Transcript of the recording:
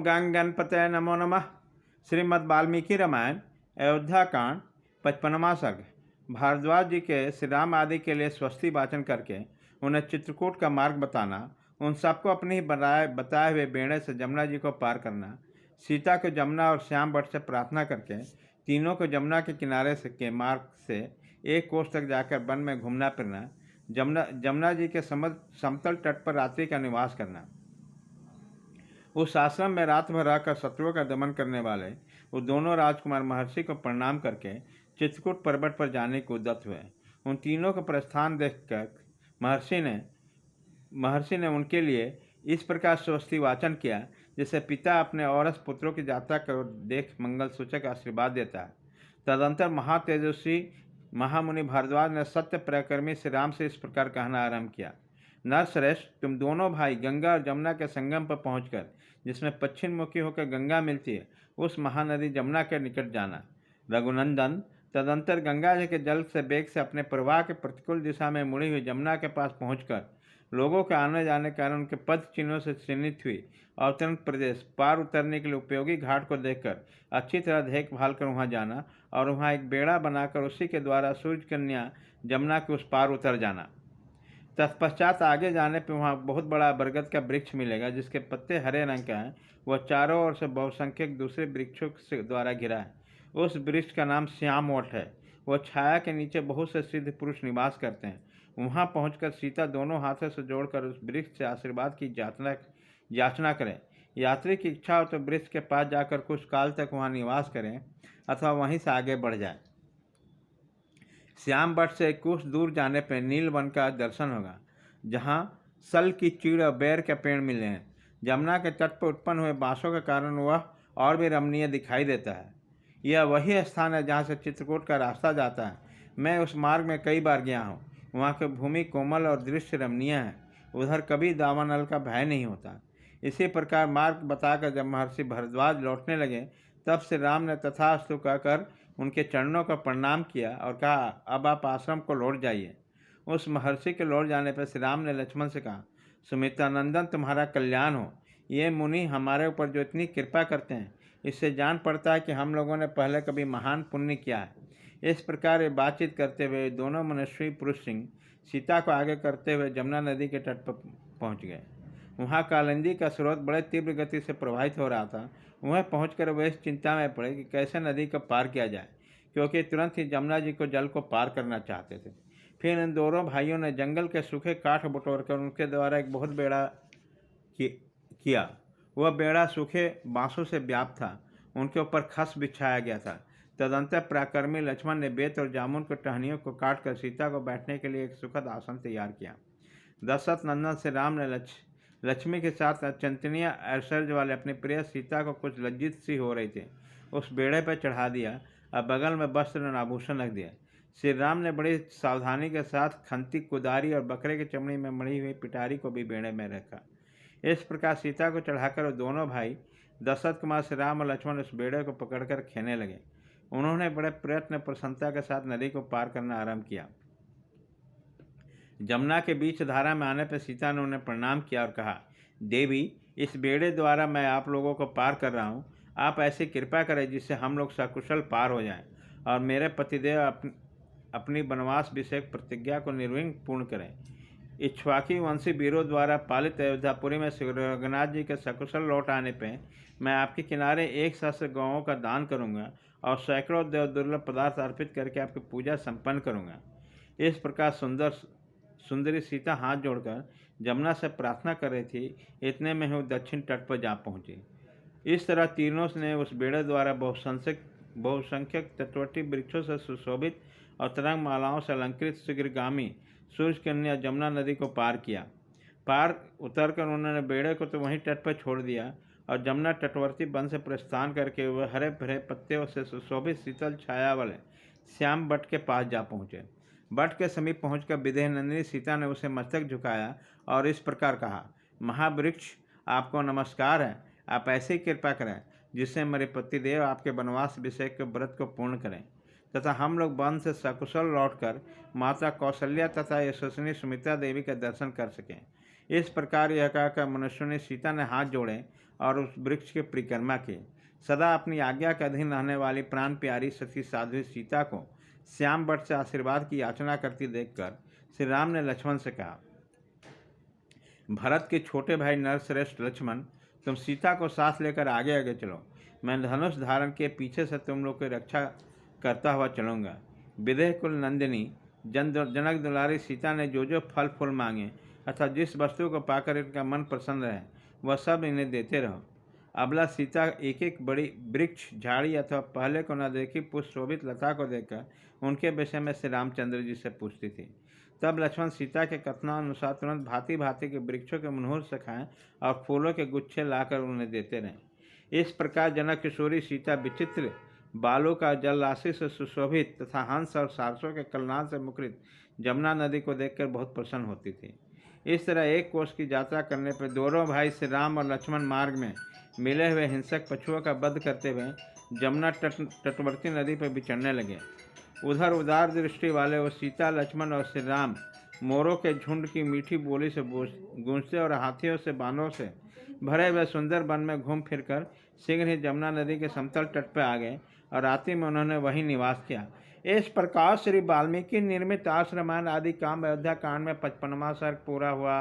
ओम गंग गणपतये नमो नमः। श्रीमद् वाल्मीकि रामायण अयोध्या कांड 55वां सर्ग। भारद्वाज जी के श्री राम आदि के लिए स्वस्ति वाचन करके उन्हें चित्रकूट का मार्ग बताना, उन सबको अपनी ही बताए हुए बेड़े से जमुना जी को पार करना, सीता को जमुना और श्याम भट्ट से प्रार्थना करके तीनों को जमुना के किनारे से के मार्ग से एक कोस तक जाकर वन में घूमना फिरना, जमुना जी के समतल तट पर रात्रि का निवास करना, उस आश्रम में रात भर रहकर शत्रुओं का दमन करने वाले वो दोनों राजकुमार महर्षि को प्रणाम करके चित्रकूट पर्वत पर जाने को उद्यत हुए। उन तीनों का प्रस्थान देखकर महर्षि ने उनके लिए इस प्रकार स्वस्ति वाचन किया, जैसे पिता अपने औरस पुत्रों की यात्रा को देख मंगल सूचक आशीर्वाद देता है। तदंतर महातेजस्वी महामुनि भारद्वाज ने सत्य प्रकर्मी श्री राम से इस प्रकार कहना आरंभ किया। नरश्रेष्ठ, तुम दोनों भाई गंगा और जमुना के संगम पर पहुंचकर, जिसमें पश्चिम मुखी होकर गंगा मिलती है, उस महानदी जमुना के निकट जाना। रघुनंदन, तदंतर गंगा जी के जल से वेग से अपने प्रवाह के प्रतिकूल दिशा में मुड़ी हुई जमुना के पास पहुंचकर लोगों के आने जाने के कारण उनके पद चिन्हों से चिन्हित हुई अवतरण प्रदेश पार उतरने के लिए उपयोगी घाट को देखकर अच्छी तरह देखभाल कर वहां जाना और वहां एक बेड़ा बनाकर उसी के द्वारा सूर्य कन्या जमुना के उस पार उतर जाना। तत्पश्चात आगे जाने पर वहाँ बहुत बड़ा बरगद का वृक्ष मिलेगा, जिसके पत्ते हरे रंग का हैं। वह चारों ओर से बहुसंख्यक दूसरे वृक्षों से द्वारा घिरा है। उस वृक्ष का नाम श्यामवट है। वह छाया के नीचे बहुत से सिद्ध पुरुष निवास करते हैं। वहाँ पहुंचकर सीता दोनों हाथों से जोड़कर उस वृक्ष से आशीर्वाद की याचना करें। यात्री की इच्छा हो तो वृक्ष के पास जाकर कुछ काल तक वहाँ निवास करें अथवा वहीं से आगे बढ़ जाए। श्याम भट्ट से कुछ दूर जाने पर नील वन का दर्शन होगा, जहाँ सल की चीड़ और बेर के पेड़ मिले हैं। जमुना के तट पर उत्पन्न हुए बांसों के कारण वह और भी रमणीय दिखाई देता है। यह वही स्थान है जहाँ से चित्रकूट का रास्ता जाता है। मैं उस मार्ग में कई बार गया हूँ। वहाँ की भूमि कोमल और दृश्य रमणीय है। उधर कभी दावानल का भय नहीं होता। इसी प्रकार मार्ग बताकर जब महर्षि भरद्वाज लौटने लगे, तब श्री राम ने तथास्तु कहकर उनके चरणों का प्रणाम किया और कहा, अब आप आश्रम को लौट जाइए। उस महर्षि के लौट जाने पर श्री राम ने लक्ष्मण से कहा, सुमित्रानंदन, तुम्हारा कल्याण हो। ये मुनि हमारे ऊपर जो इतनी कृपा करते हैं, इससे जान पड़ता है कि हम लोगों ने पहले कभी महान पुण्य किया है। इस प्रकार ये बातचीत करते हुए दोनों मनस्वी पुरुष सिंह सीता को आगे करते हुए जमुना नदी के तट पर पहुँच गए। वहाँ कालिंदी का स्रोत बड़े तीव्र गति से प्रवाहित हो रहा था। वहाँ पहुंचकर वे इस चिंता में पड़े कि कैसे नदी को पार किया जाए, क्योंकि तुरंत ही जमुना जी को जल को पार करना चाहते थे। फिर इन दोनों भाइयों ने जंगल के सूखे काठ बटोरकर उनके द्वारा एक बहुत बेड़ा किया। वह बेड़ा सूखे बांसों से व्याप्त था। उनके ऊपर खस बिछाया गया था। तदंतर पराक्रमी लक्ष्मण ने बेत और जामुन के टहनियों को काटकर सीता को बैठने के लिए एक सुखद आसन तैयार किया। दशरथ नंदन से राम ने लक्ष्मी के साथ अचिंतनीय ऐश्वर्य वाले अपनी प्रिय सीता को कुछ लज्जित सी हो रही थी उस बेड़े पर चढ़ा दिया और बगल में वस्त्र और आभूषण रख दिया। श्री राम ने बड़ी सावधानी के साथ खंती, कुदारी और बकरे की चमड़ी में मड़ी हुई पिटारी को भी बेड़े में रखा। इस प्रकार सीता को चढ़ाकर दोनों भाई दशरथ कुमार श्री राम और लक्ष्मण उस बेड़े को पकड़कर खेने लगे। उन्होंने बड़े प्रयत्न प्रसन्नता के साथ नदी को पार करना आरंभ किया। जमुना के बीच धारा में आने पर सीता ने उन्हें प्रणाम किया और कहा, देवी, इस बेड़े द्वारा मैं आप लोगों को पार कर रहा हूँ। आप ऐसी कृपा करें जिससे हम लोग सकुशल पार हो जाएं और मेरे पतिदेव अपनी वनवास विषयक प्रतिज्ञा को निर्विघ्न पूर्ण करें। इक्ष्वाकी वंशी वीरों द्वारा पालित अयोध्यापुरी में श्री रघुनाथ जी के सकुशल लौट आने पर मैं आपके किनारे 1 सहस्त्र गौओं का दान करूँगा और सैकड़ों देव दुर्लभ पदार्थ अर्पित करके आपकी पूजा संपन्न करूँगा। इस प्रकार सुंदरी सीता हाथ जोड़कर जमुना से प्रार्थना कर रही थी। इतने में ही दक्षिण तट पर जा पहुंची। इस तरह तीनों ने उस बेड़े द्वारा बहुसंख्यक तटवर्ती वृक्षों से सुशोभित और तरंग मालाओं से अलंकृत शीघ्रगामी सूर्य कन्या जमुना नदी को पार किया। पार उतरकर उन्होंने बेड़े को तो वहीं तट पर छोड़ दिया और जमुना तटवर्ती वन से प्रस्थान करके वह हरे भरे पत्तों से सुशोभित शीतल छाया वाले श्याम भट्ट के पास जा पहुँचे। भट्ट के समीप पहुंचकर विदेहनंदिनी सीता ने उसे मस्तक झुकाया और इस प्रकार कहा, महावृक्ष, आपको नमस्कार है। आप ऐसी कृपा करें जिससे मेरे पतिदेव आपके वनवास विषय के व्रत को पूर्ण करें तथा हम लोग वन से सकुशल लौटकर माता कौशल्या तथा यशस्विनी सुमित्रा देवी का दर्शन कर सकें। इस प्रकार यह कहकर मनुष्यों ने सीता ने हाथ जोड़े और उस वृक्ष की परिक्रमा की। सदा अपनी आज्ञा के अधीन रहने वाली प्राण प्यारी सती साध्वी सीता को श्याम वट से आशीर्वाद की याचना करती देखकर श्री राम ने लक्ष्मण से कहा, भरत के छोटे भाई नरश्रेष्ठ लक्ष्मण, तुम सीता को साथ लेकर आगे आगे चलो। मैं धनुष धारण के पीछे से तुम लोग की रक्षा करता हुआ चलूँगा। विदेह कुल नंदिनी जनक दुलारी सीता ने जो जो फल फूल मांगे अथवा जिस वस्तु को पाकर इनका मन प्रसन्न रहे वह सब इन्हें देते रहो। अबला सीता एक एक बड़ी वृक्ष, झाड़ी अथवा पहले को न देखी पुष्प शोभित लता को देखकर उनके विषय में श्री रामचंद्र जी से पूछती थी। तब लक्ष्मण सीता के कथनानुसार तुरंत भांति भांति के वृक्षों के मुनहुर से खाएं और फूलों के गुच्छे लाकर उन्हें देते रहें। इस प्रकार जनक किशोरी सीता विचित्र बालों का जल राशि से सुशोभित तथा हंस और सारसों के कल्याण से मुखरित जमुना नदी को देखकर बहुत प्रसन्न होती थी। इस तरह एक कोस की यात्रा करने पर दोनों भाई श्री राम और लक्ष्मण मार्ग में मिले हुए हिंसक पशुओं का वध करते हुए जमुना तटवर्ती नदी पर विचरने लगे। उधर उदार दृष्टि वाले वो सीता, लक्ष्मण और श्री राम मोरों के झुंड की मीठी बोली से गूंजते और हाथियों से बानों से भरे हुए सुंदर वन में घूम फिरकर शीघ्र ही जमुना नदी के समतल तट पर आ गए और रात्रि में उन्होंने वहीं निवास किया। इस प्रकार श्री वाल्मीकि निर्मित आश्रमान आदि काम अयोध्या कांड में 55वां सर्ग पूरा हुआ।